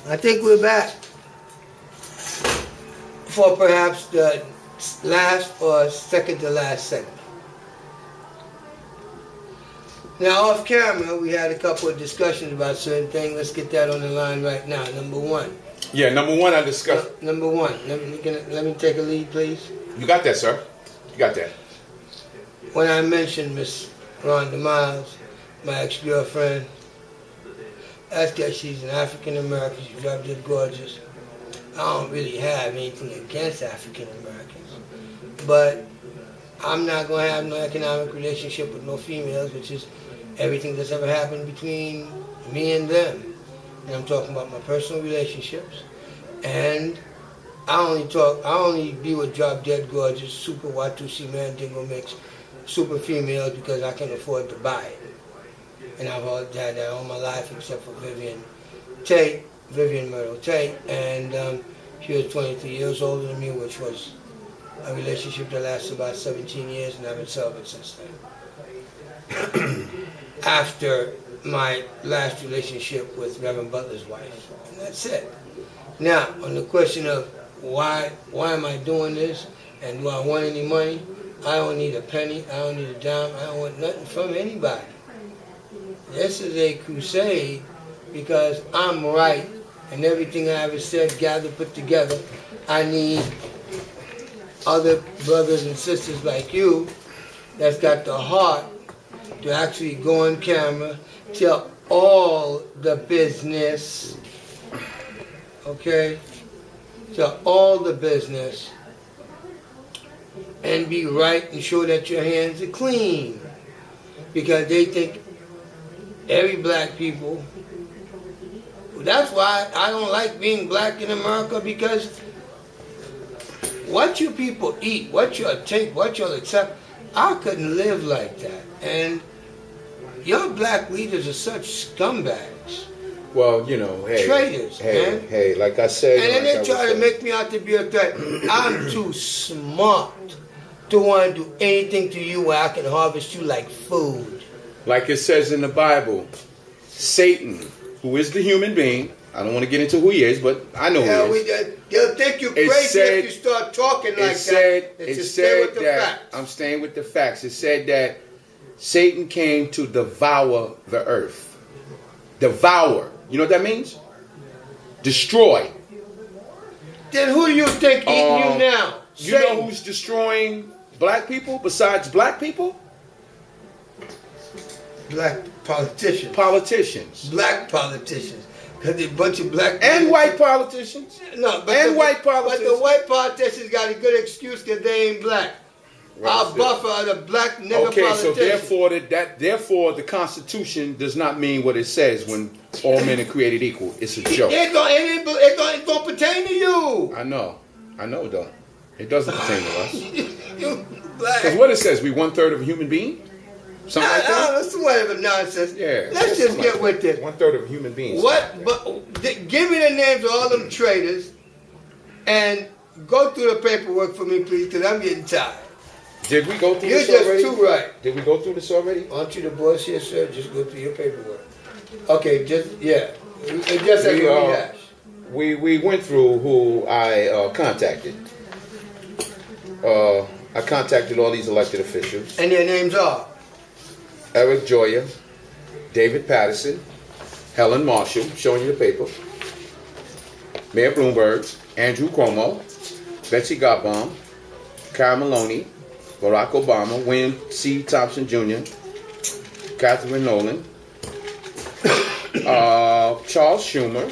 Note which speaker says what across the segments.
Speaker 1: I think we're back for perhaps the last or second to last segment. Now, off camera, we had a couple of discussions about certain things. Let's get that on the line right now. Number one.
Speaker 2: Yeah, number one I discussed.
Speaker 1: Number one. Let me take a lead, please.
Speaker 2: You got that, sir. You got that.
Speaker 1: When I mentioned Miss Rhonda Miles, my ex-girlfriend, that's because she's an African-American. She's dropped dead gorgeous. I don't really have anything against African-Americans, but I'm not going to have no economic relationship with no females, which is everything that's ever happened between me and them. And I'm talking about my personal relationships. And I only be with drop dead gorgeous, super Watusi Mandingo mix, super females because I can afford to buy it. And I've always had that all my life except for Vivian Myrtle Tate, and she was 23 years older than me, which was a relationship that lasted about 17 years, and I've been celibate since then. After my last relationship with Reverend Butler's wife, and that's it. Now, on the question of why am I doing this, and do I want any money? I don't need a penny, I don't need a dime, I don't want nothing from anybody. This is a crusade because I'm right, and everything I ever said, gathered, put together, I need other brothers and sisters like you that's got the heart to actually go on camera, tell all the business, okay? Tell all the business and be right and show that your hands are clean. Because they think every black people, that's why I don't like being black in America, because what you people eat, what you'll take, what you'll accept, I couldn't live like that. And your black leaders are such scumbags.
Speaker 2: Well, you know, hey,
Speaker 1: traitors, man.
Speaker 2: Hey, like I said,
Speaker 1: and then they try to make me out to be a threat. I'm too smart to want to do anything to you where I can harvest you like food.
Speaker 2: Like it says in the Bible, Satan, who is the human being, I don't want to get into who he is, but I know who he is.
Speaker 1: They'll think you're crazy if you start talking like that.
Speaker 2: It said that, I'm staying with the facts. It said that Satan came to devour the earth. Devour. You know what that means? Destroy.
Speaker 1: Then who do you think eating you now?
Speaker 2: You know who's destroying black people besides black people?
Speaker 1: Black politicians.
Speaker 2: Politicians.
Speaker 1: Black politicians. Because they're a bunch of black
Speaker 2: and white politicians.
Speaker 1: No, but
Speaker 2: white politicians.
Speaker 1: But the white politicians got a good excuse because they ain't black. Our buffer are the black nigger politicians.
Speaker 2: So therefore the Constitution does not mean what it says when all men are created equal. It's a joke.
Speaker 1: It don't pertain to you.
Speaker 2: I know it don't. It doesn't pertain to us.
Speaker 1: You black.
Speaker 2: Because what it says, we 1/3 of a human being? Something like that?
Speaker 1: No, that's whatever nonsense.
Speaker 2: Yeah.
Speaker 1: Let's just get with it.
Speaker 2: 1/3 of a human being.
Speaker 1: Give me the names of all them traitors and go through the paperwork for me, please, because I'm getting tired.
Speaker 2: Did we go through this already?
Speaker 1: You're just too right.
Speaker 2: Did we go through this already?
Speaker 1: Aren't you the boss here, sir? Just go through your paperwork. Okay, just as a rehash.
Speaker 2: We went through who I contacted. I contacted all these elected officials.
Speaker 1: And their names are?
Speaker 2: Eric Joya, David Patterson, Helen Marshall, showing you the paper, Mayor Bloomberg, Andrew Cuomo, Betsy Gotbaum, Kyle Maloney, Barack Obama, William C. Thompson Jr., Catherine Nolan, Charles Schumer,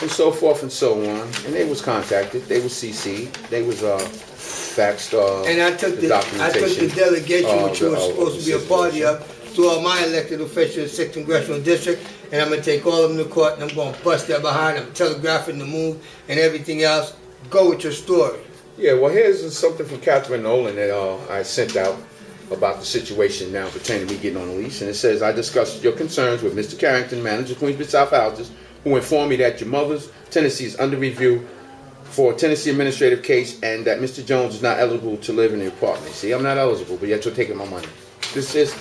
Speaker 2: and so forth and so on. And they was contacted. They was CC'd. They was faxed.
Speaker 1: And I took the delegation, which you were supposed to be a party of, to all my elected officials, 6th Congressional District, and I'm going to take all of them to court, and I'm going to bust that behind. I'm telegraphing the move and everything else. Go with your story.
Speaker 2: Yeah, well, here's something from Catherine Nolan that I sent out about the situation now pertaining to me getting on the lease. And it says, I discussed your concerns with Mr. Carrington, manager of Queensbridge South Houses, who informed me that your mother's tenancy is under review for a tenancy administrative case and that Mr. Jones is not eligible to live in the apartment. See, I'm not eligible, but yet you're taking my money. This is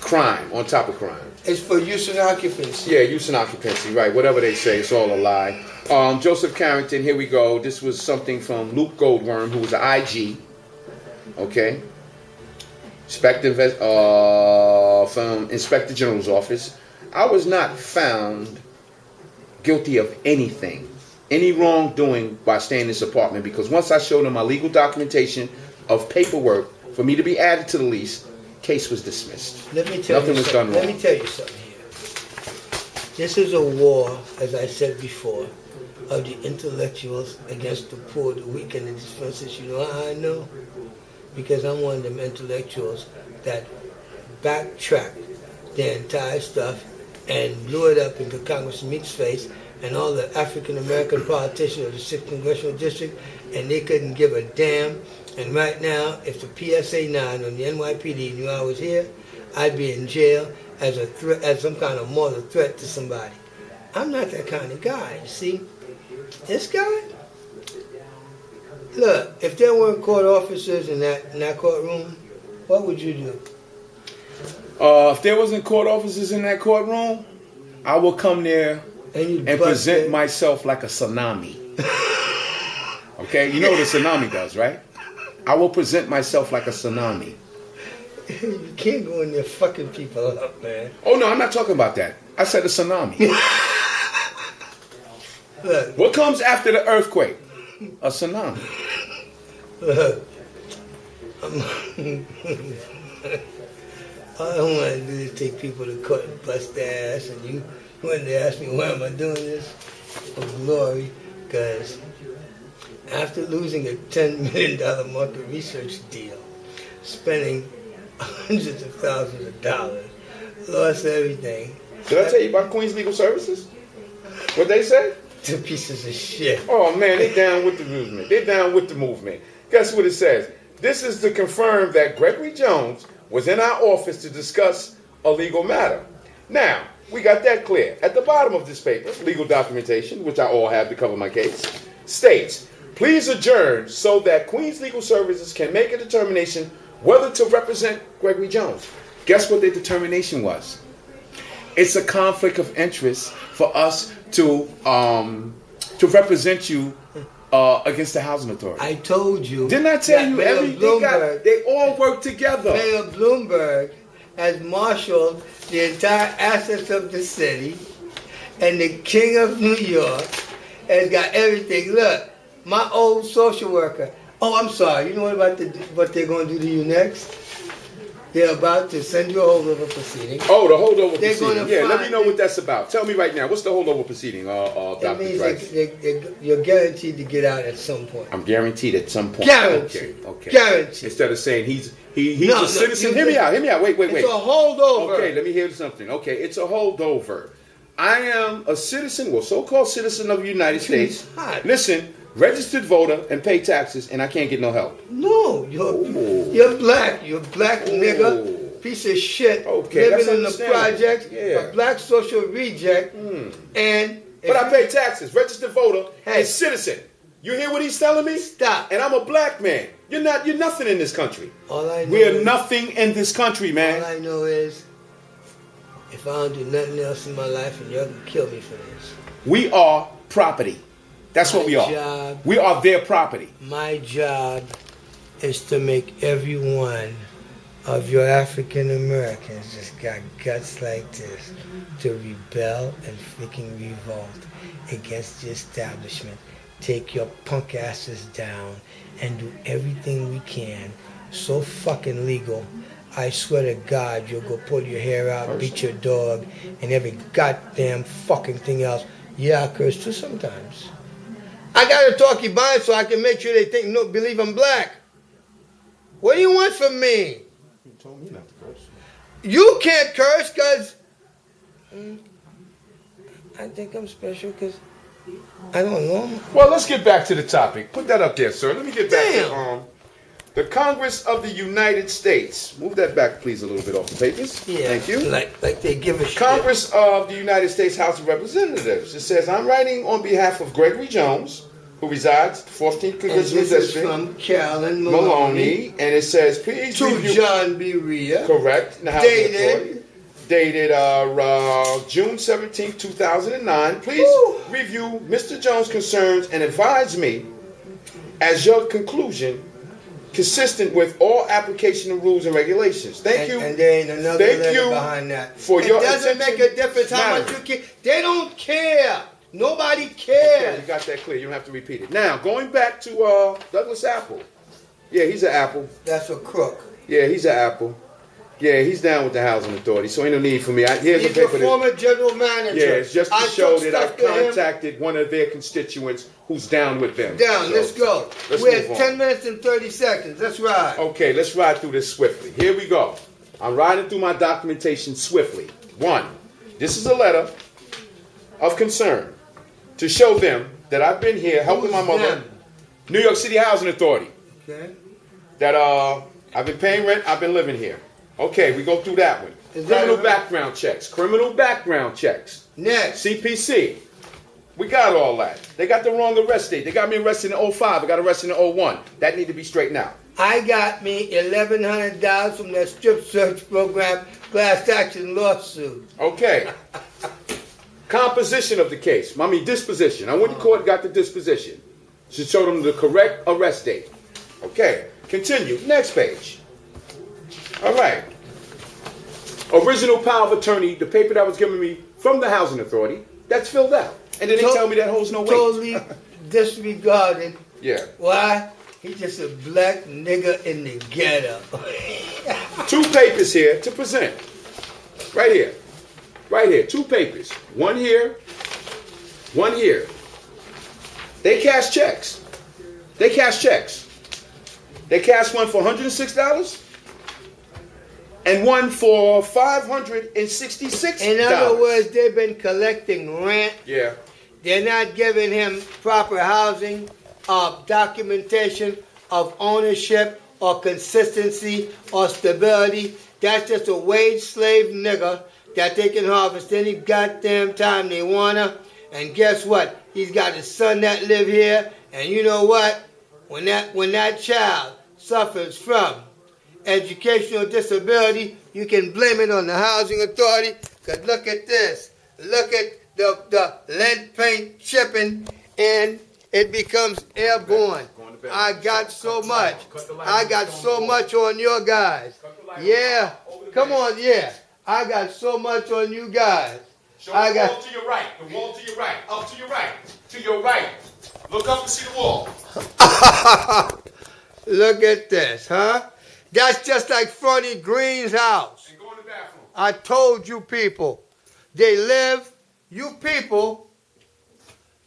Speaker 2: crime on top of crime.
Speaker 1: It's for use and occupancy.
Speaker 2: Yeah, use and occupancy, right. Whatever they say, it's all a lie. Joseph Carrington, here we go. This was something from Luke Goldworm, who was the IG. Okay. From Inspector General's office. I was not found guilty of anything, any wrongdoing by staying in this apartment, because once I showed them my legal documentation of paperwork for me to be added to the lease, case was dismissed.
Speaker 1: Let me tell
Speaker 2: Nothing
Speaker 1: you
Speaker 2: was done wrong.
Speaker 1: Let me tell you something here. This is a war, as I said before, of the intellectuals against the poor, the weak, and the defenseless. You know how I know? Because I'm one of them intellectuals that backtracked their entire stuff and blew it up into Congressman Meek's face and all the African-American politicians of the 6th Congressional District, and they couldn't give a damn. And right now, if the PSA 9 on the NYPD knew I was here, I'd be in jail as a threat, as some kind of mortal threat to somebody. I'm not that kind of guy, you see. This guy, look, if there weren't court officers in that courtroom, what would you do?
Speaker 2: If there wasn't court officers in that courtroom, I would come there and present myself like a tsunami. Okay, you know what a tsunami does, right? I will present myself like a tsunami.
Speaker 1: You can't go in there fucking people up, man.
Speaker 2: Oh no, I'm not talking about that. I said a tsunami.
Speaker 1: Look,
Speaker 2: what comes after the earthquake? A tsunami.
Speaker 1: Look, all I don't want to do is take people to court and bust their ass, and you wanted to ask me why am I doing this? For glory, because after losing a $10 million market research deal, spending hundreds of thousands of dollars, lost everything.
Speaker 2: Did I tell you about Queen's Legal Services? What they say?
Speaker 1: To pieces of shit.
Speaker 2: Oh man, they down with the movement. They down with the movement. Guess what it says? This is to confirm that Gregory Jones was in our office to discuss a legal matter. Now, we got that clear. At the bottom of this paper, legal documentation, which I all have to cover my case, states, please adjourn so that Queen's Legal Services can make a determination whether to represent Gregory Jones. Guess what their determination was? It's a conflict of interest for us to represent you against the housing authority.
Speaker 1: I told you.
Speaker 2: Didn't I tell you? They all work together.
Speaker 1: Mayor Bloomberg has marshaled the entire assets of the city, and the King of New York has got everything. Look, my old social worker. Oh, I'm sorry. You know what they're going to do to you next? They're about to send you a holdover proceeding.
Speaker 2: Oh, the holdover proceeding. Yeah, let me know
Speaker 1: what
Speaker 2: what that's about. Tell me right now. What's the holdover proceeding, Dr. Drice?
Speaker 1: You're guaranteed to get out at some point.
Speaker 2: I'm guaranteed at some point.
Speaker 1: Guaranteed.
Speaker 2: Okay.
Speaker 1: Guaranteed.
Speaker 2: Instead of saying he's a citizen. Hear me out. Wait.
Speaker 1: It's a holdover.
Speaker 2: Okay, let me hear something. Okay, it's a holdover. I am a citizen, well, so-called citizen of the United States. Listen, registered voter and pay taxes, and I can't get no help.
Speaker 1: No, you're black. You're a black nigga, piece of shit, living in the projects, a black social reject, but
Speaker 2: I pay taxes, registered voter, and citizen. You hear what he's telling me?
Speaker 1: Stop.
Speaker 2: And I'm a black man. You're nothing in this country.
Speaker 1: All I know
Speaker 2: We're nothing in this country, man.
Speaker 1: All I know is, if I don't do nothing else in my life, and you're gonna kill me for this.
Speaker 2: We are property. That's what we are. We are their property.
Speaker 1: My job is to make every one of your African Americans just got guts like this to rebel and freaking revolt against the establishment. Take your punk asses down and do everything we can. So fucking legal. I swear to God, you'll go pull your hair out, beat your dog, and every goddamn fucking thing else. Yeah, I curse too sometimes. I gotta talk you by so I can make sure they believe I'm black. What do you want from me?
Speaker 2: You told me not to curse.
Speaker 1: You can't curse because I think I'm special because I don't know.
Speaker 2: Well, let's get back to the topic. Put that up there, sir. Let me get back to the Congress of the United States. Move that back, please, a little bit off the papers.
Speaker 1: Yeah,
Speaker 2: thank you.
Speaker 1: Like they give a shit.
Speaker 2: Congress of the United States House of Representatives. It says, I'm writing on behalf of Gregory Jones, who resides at the 14th Congressional District.
Speaker 1: From Carolyn Maloney.
Speaker 2: And it says, please
Speaker 1: to
Speaker 2: review.
Speaker 1: John B. Rhea.
Speaker 2: Correct. In the House Authority. dated June 17, 2009. Please review Mr. Jones' concerns and advise me as your conclusion consistent with all application of rules and regulations. Thank you.
Speaker 1: And there ain't another letter behind that.
Speaker 2: For your attention.
Speaker 1: It doesn't make a difference how much you care. They don't care. Nobody cares.
Speaker 2: Okay, you got that clear. You don't have to repeat it. Now, going back to Douglas Apple. Yeah, he's an Apple.
Speaker 1: That's a crook.
Speaker 2: Yeah, he's an Apple. Yeah, he's down with the housing authority, so ain't no need for me. Here's
Speaker 1: He's
Speaker 2: a paper
Speaker 1: the former general manager.
Speaker 2: Yeah, it's just to show that I've
Speaker 1: to
Speaker 2: contacted one of their constituents who's down with them.
Speaker 1: Down,
Speaker 2: so,
Speaker 1: let's go. We're at 10 minutes and 30 seconds. Let's ride.
Speaker 2: Okay, let's ride through this swiftly. Here we go. I'm riding through my documentation swiftly. 1. This is a letter of concern to show them that I've been here helping my mother.
Speaker 1: Them?
Speaker 2: New York City Housing Authority.
Speaker 1: Okay.
Speaker 2: That I've been paying rent, I've been living here. Okay, we go through that one. Criminal background checks. Criminal background checks.
Speaker 1: Next.
Speaker 2: CPC. We got all that. They got the wrong arrest date. They got me arrested in 05. I got arrested in 01. That need to be straightened out.
Speaker 1: I got me $1,100 from that strip search program class action lawsuit.
Speaker 2: Okay. Composition of the case. I mean disposition. I went to court, got the disposition. Should show them the correct arrest date. Okay. Continue. Next page. All right. Original power of attorney, the paper that was given me from the housing authority, that's filled out. And then they tell me that holds no weight.
Speaker 1: Totally disregarded.
Speaker 2: Yeah.
Speaker 1: Why? He's just a black nigga in the ghetto.
Speaker 2: 2 papers here to present. Right here. Right here. 2 papers. One here. One here. They cash checks. They cash checks. They cashed one for $106 and one for $566.
Speaker 1: In other words, they've been collecting rent.
Speaker 2: Yeah.
Speaker 1: They're not giving him proper housing, documentation of ownership or consistency or stability. That's just a wage slave nigga that they can harvest any goddamn time they wanna. And guess what? He's got a son that live here, and you know what? When that child suffers from educational disability, you can blame it on the housing authority. Cause look at this. Look at the lead paint chipping, and it becomes airborne. I got so much. I got so much on your guys. Yeah. Come on, yeah. I got so much on you guys.
Speaker 2: Show the wall to your right. The wall to your right. Up to your right. To your right. Look up and see the wall.
Speaker 1: Look at this, huh? That's just like FRONIE Green's house.
Speaker 2: And go in the bathroom.
Speaker 1: I told you people. They live, you people,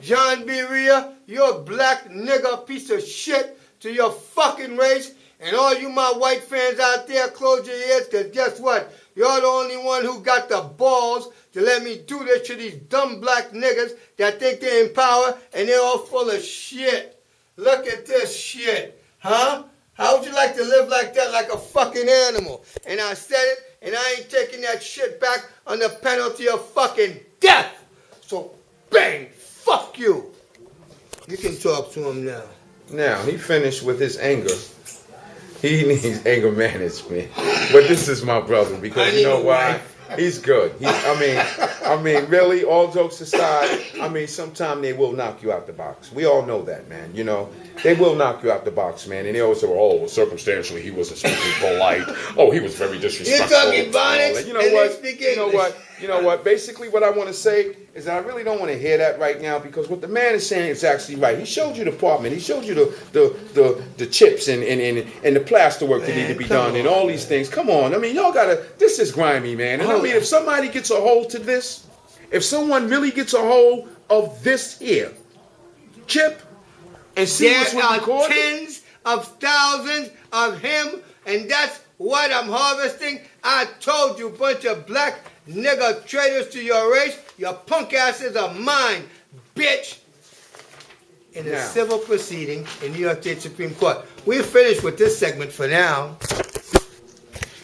Speaker 1: John B. Rhea, you're a black nigga piece of shit to your fucking race. And all you my white fans out there, close your ears, because guess what? You're the only one who got the balls to let me do this to these dumb black niggas that think they're in power and they're all full of shit. Look at this shit, huh? How would you like to live like that, like a fucking animal? And I said it, and I ain't taking that shit back under penalty of fucking death. So, bang, fuck you. You can talk to him now.
Speaker 2: Now, he finished with his anger. He needs anger management. But this is my brother, because you know why? He's good. I mean, really, all jokes aside, I mean, sometime they will knock you out the box. We all know that, man. You know, they will knock you out the box, man. And they always say, oh, circumstantially, he wasn't speaking polite. Oh, he was very disrespectful.
Speaker 1: You're talking bonnets,
Speaker 2: you know what? You know what? You know what? Basically, what I want to say is that I really don't want to hear that right now, because what the man is saying is actually right. He showed you the apartment. He showed you the chips and the plaster work that need to be done and all these things. Come on. I mean, y'all gotta. This is grimy, man. And I mean, if somebody gets a hold to this, if someone really gets a hold of this here chip and see what's recorded,
Speaker 1: there are tens of thousands of him, and that's what I'm harvesting. I told you, bunch of black nigga traitors to your race. Your punk asses are mine, bitch. In a civil proceeding in New York State Supreme Court. We're finished with this segment for now.